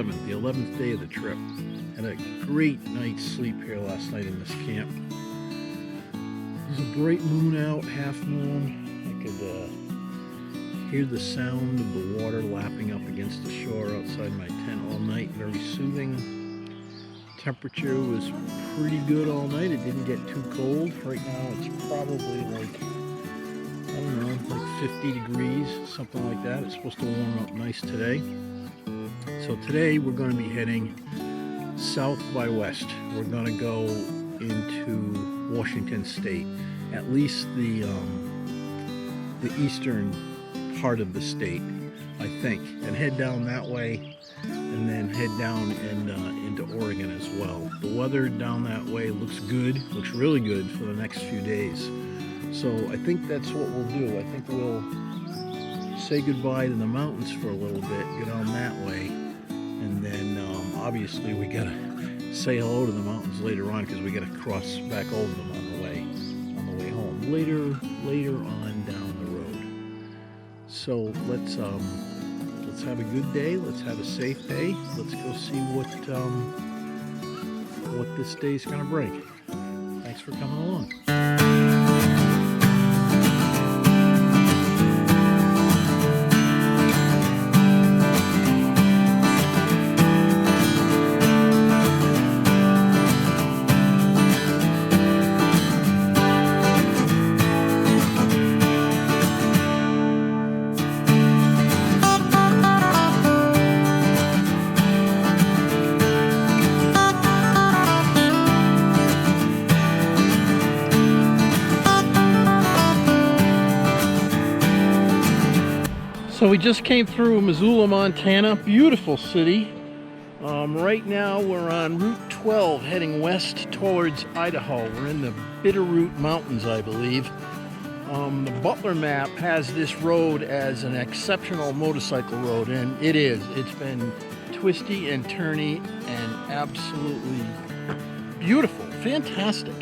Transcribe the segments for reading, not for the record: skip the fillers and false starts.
the 11th day of the trip. Had a great night's sleep here last night in this camp. There's a bright moon out, half moon. I could hear the sound of the water lapping up against the shore outside my tent all night. Very soothing. Temperature was pretty good all night. It didn't get too cold. Right now it's probably like, I don't know, like 50 degrees, something like that. It's supposed to warm up nice today. So today we're going to be heading south by west. We're going to go into Washington State, at least the eastern part of the state, I think, and head down that way, and then head down and into Oregon as well. The weather down that way looks good, looks really good for the next few days. So I think that's what we'll do. I think we'll say goodbye to the mountains for a little bit, get on that way, and then obviously we gotta say hello to the mountains later on, because we gotta cross back over them on the way home later on down the road. So let's have a good day. Let's have a safe day. Let's go see what this day's gonna bring. Thanks for coming along. So we just came through Missoula, Montana. Beautiful city. Right now we're on Route 12 heading west towards Idaho. We're in the Bitterroot Mountains, I believe. The Butler map has this road as an exceptional motorcycle road, and it is. It's been twisty and turny and absolutely beautiful, fantastic.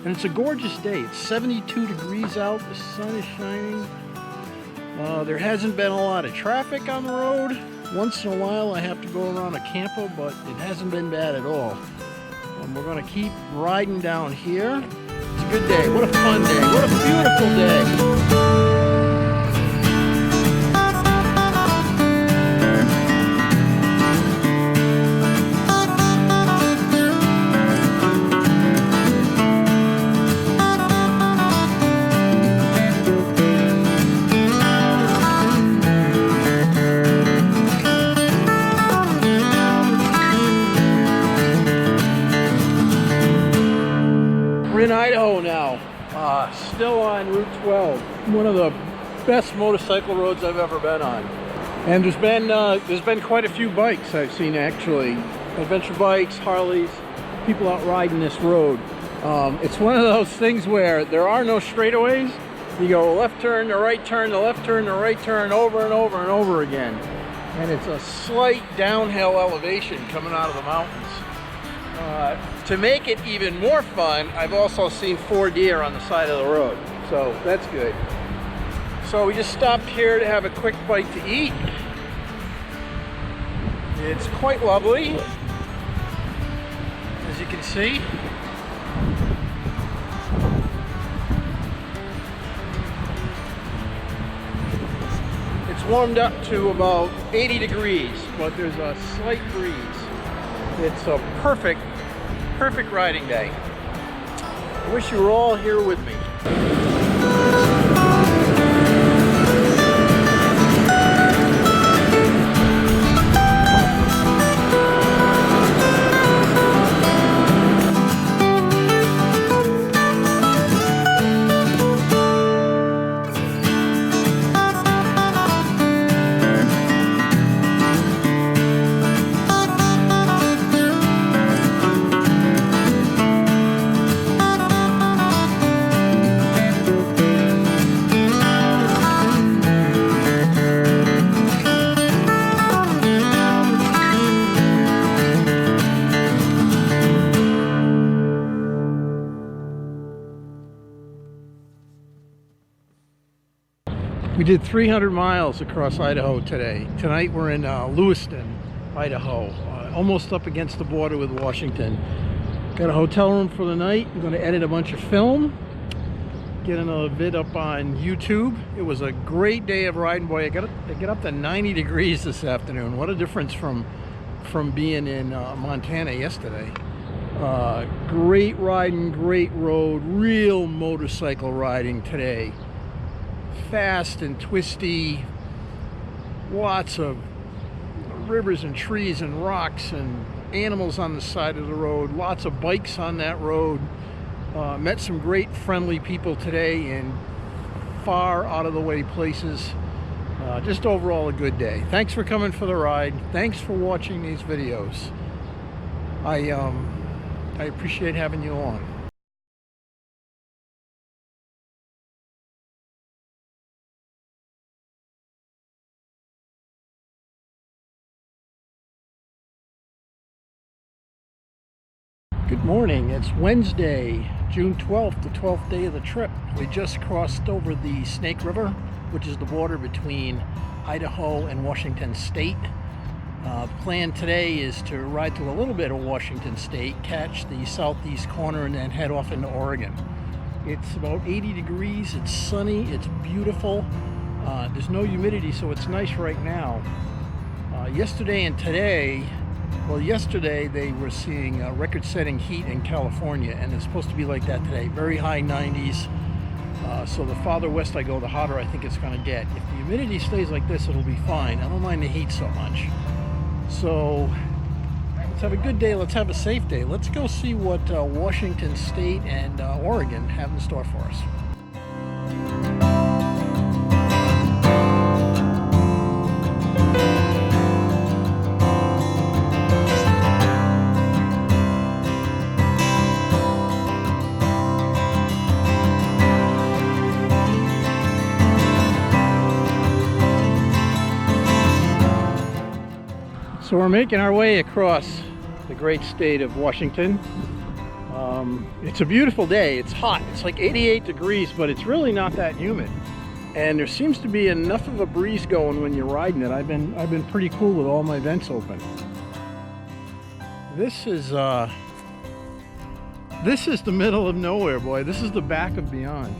And it's a gorgeous day. It's 72 degrees out, the sun is shining. There hasn't been a lot of traffic on the road. Once in a while I have to go around a camper, but it hasn't been bad at all. We're going to keep riding down here. It's a good day. What a fun day. What a beautiful day. We're in Idaho now, still on Route 12, one of the best motorcycle roads I've ever been on. And there's been quite a few bikes I've seen, actually. Adventure bikes, Harleys, people out riding this road. It's one of those things where there are no straightaways. You go left turn, the right turn, the left turn, the right turn, over and over and over again. And it's a slight downhill elevation coming out of the mountains. To make it even more fun, I've also seen 4 deer on the side of the road, so that's good. So we just stopped here to have a quick bite to eat. It's quite lovely, as you can see. It's warmed up to about 80 degrees, but there's a slight breeze. It's a perfect riding day. I wish you were all here with me. We did 300 miles across Idaho today. Tonight we're in Lewiston, Idaho, almost up against the border with Washington. Got a hotel room for the night. I'm going to edit a bunch of film, get another vid up on YouTube. It was a great day of riding. Boy, I get up to 90 degrees this afternoon. What a difference from being in Montana yesterday. Great riding, great road, real motorcycle riding today. Fast and twisty, lots of rivers and trees and rocks and animals on the side of the road, lots of bikes on that road. Met some great friendly people today in far out of the way places. Just overall a good day. Thanks for coming for the ride. Thanks for watching these videos. I appreciate having you on. Good morning. It's Wednesday, June 12th, the 12th day of the trip. We just crossed over the Snake River, which is the border between Idaho and Washington State. The plan today is to ride through a little bit of Washington State, catch the southeast corner, and then head off into Oregon. It's about 80 degrees, it's sunny, it's beautiful. There's no humidity, so it's nice right now. Yesterday and today, well, yesterday they were seeing record-setting heat in California, and it's supposed to be like that today. Very high 90s. So the farther west I go, the hotter I think it's going to get. If the humidity stays like this, it'll be fine. I don't mind the heat so much. So let's have a good day. Let's have a safe day. Let's go see what Washington State and Oregon have in store for us. So we're making our way across the great state of Washington. It's a beautiful day. It's hot. It's like 88 degrees, but it's really not that humid. And there seems to be enough of a breeze going when you're riding it. I've been pretty cool with all my vents open. This is the middle of nowhere, boy. This is the back of beyond.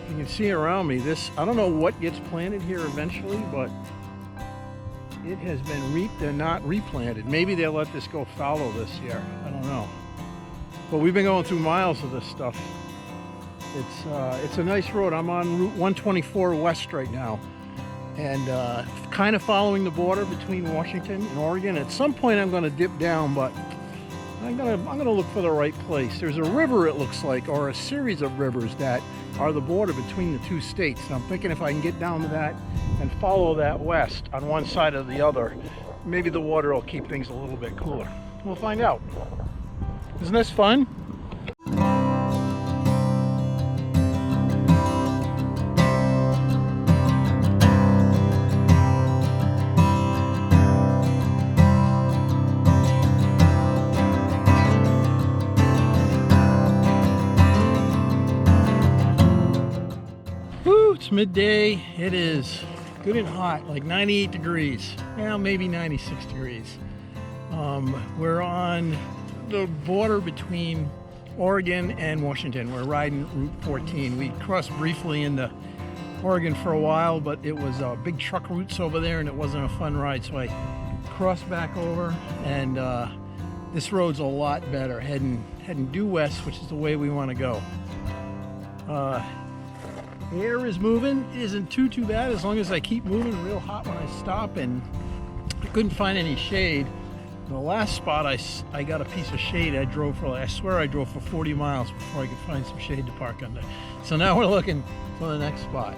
You can see around me. I don't know what gets planted here eventually, but it has been reaped and not replanted. Maybe they'll let this go fallow this year. I don't know. But we've been going through miles of this stuff. It's a nice road. I'm on Route 124 West right now, and kind of following the border between Washington and Oregon. At some point, I'm going to dip down, but I'm gonna look for the right place. There's a river, it looks like, or a series of rivers that are the border between the two states. And I'm thinking if I can get down to that and follow that west on one side or the other, maybe the water will keep things a little bit cooler. We'll find out. Isn't this fun? It's midday. It is good and hot, like 98 degrees. Well, maybe 96 degrees. We're on the border between Oregon and Washington. We're riding Route 14. We crossed briefly into Oregon for a while, but it was big truck routes over there and it wasn't a fun ride, so I crossed back over, and this road's a lot better, heading due west, which is the way we want to go. The air is moving. It isn't too bad as long as I keep moving. Real hot when I stop, and I couldn't find any shade. The last spot I got a piece of shade. I swear I drove for 40 miles before I could find some shade to park under. So now we're looking for the next spot.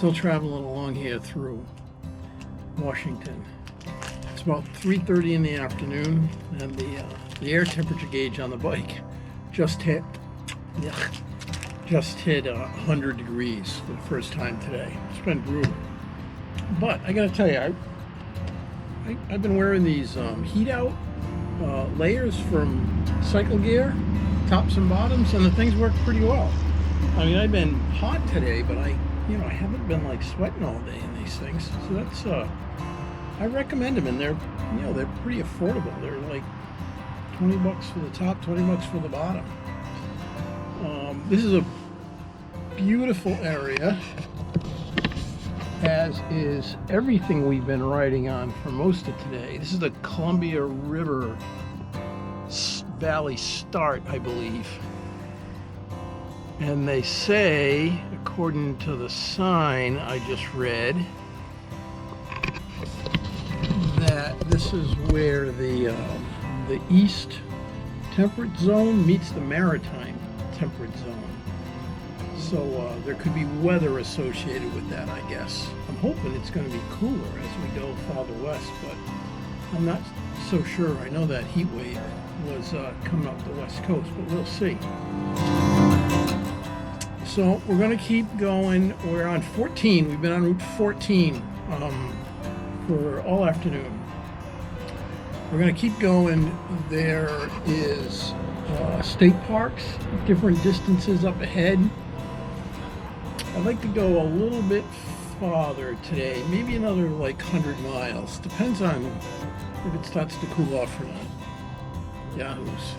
Still traveling along here through Washington. It's about 3:30 in the afternoon, and the air temperature gauge on the bike just hit 100 degrees for the first time today. It's been brutal. But I gotta tell you, I've been wearing these heat out layers from Cycle Gear, tops and bottoms, and the things work pretty well. I mean, I've been hot today, but I haven't been like sweating all day in these things. So that's I recommend them, and they're pretty affordable. They're like $20 for the top, $20 for the bottom. This is a beautiful area, as is everything we've been riding on for most of today. This is the Columbia River Valley start, I believe. And they say, according to the sign I just read, that this is where the east temperate zone meets the maritime temperate zone. So there could be weather associated with that, I guess. I'm hoping it's going to be cooler as we go farther west, but I'm not so sure. I know that heat wave was coming up the west coast, but we'll see. So we're going to keep going. We're on 14. We've been on Route 14 for all afternoon. We're going to keep going. There is state parks, different distances up ahead. I'd like to go a little bit farther today, maybe another like 100 miles. Depends on if it starts to cool off or not. Yahoos.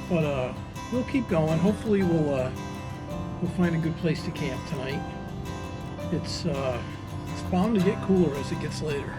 But we'll keep going. Hopefully we'll find a good place to camp tonight. It's bound to get cooler as it gets later.